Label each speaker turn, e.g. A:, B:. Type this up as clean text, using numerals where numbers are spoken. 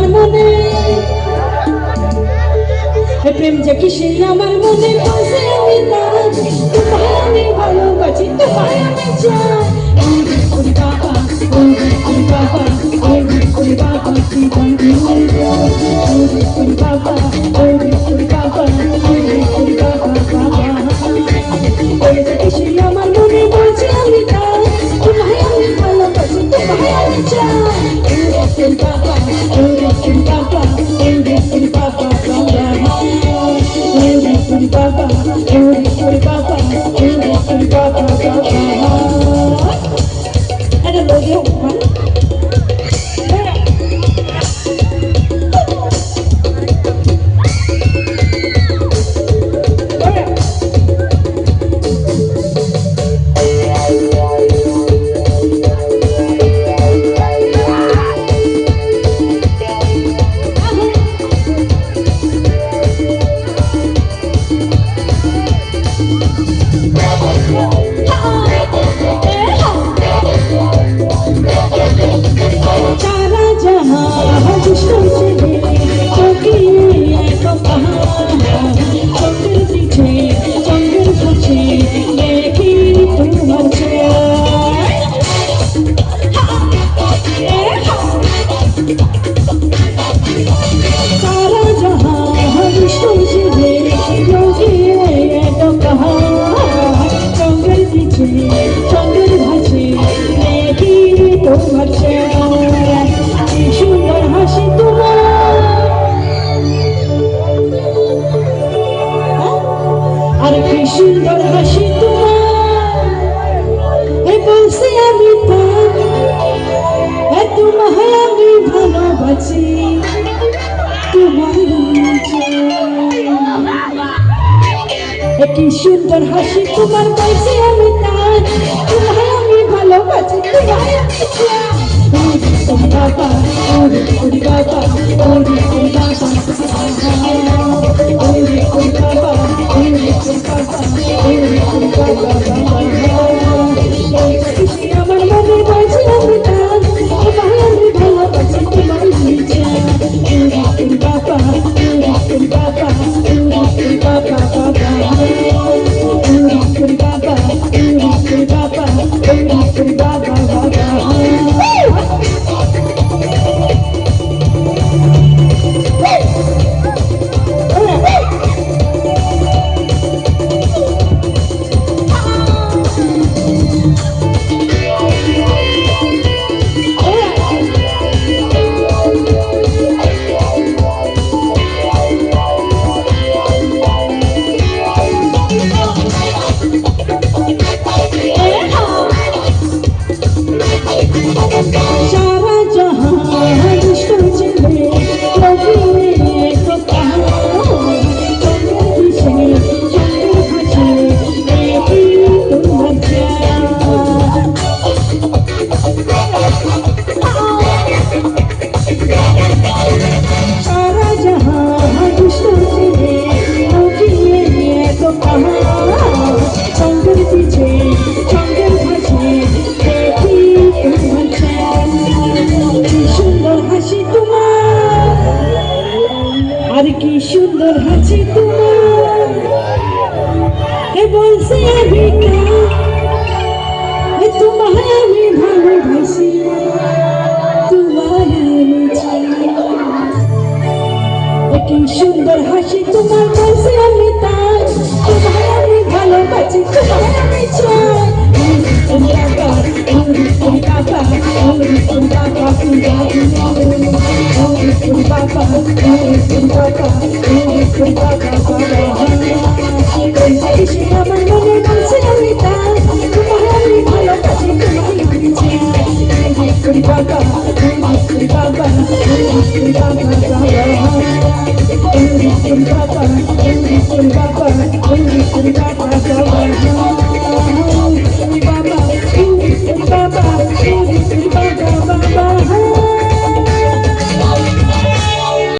A: আমার মনে প্রেম যে কিসে আমার মনে বসে আমি তার তোমায় আমি ভালোবাসি তোমায় আমি চাই ওরে বাবা ওরে বাবা ওরে বাবা কি বন্ধু ওরে বাবা ওরে বাবা ওরে বাবা প্রেম যে কিসে আমার মনে বসে আমি তার তোমায় আমি ভালোবাসি তোমায় আমি চাই ওরে বাবা ওরে বাবা ওরে বাবা Baba, Baba, Baba, I don't know you, man. সুন্দর হাসি তোমার বলছি আমি তোমায় আমি ভালোবাসি তোমার কি সুন্দর হাসি তোমার বলছি আমি তোমায় আমি ভালোবাসি তোমায় বাবা ওরে বাবা ওরে বাবা আমার মনে বলছি আমি তোমায় আমি ভালোবাসি তোমার বাবা বাবা কি সুন্দর হাসি তোমার বলছি আমি তোমায় আমি ভালোবাসি তোমায় আমি চাই কি সুন্দর হাসি তোমার বলছি আমি তোমায় আমি ভালোবাসি তোমায় আমি চাই আমার মনে বলছে আমি তোমায় আমি ভালোবাসি তোমায় আমি চাই বাবা বাবা বাবা বাবা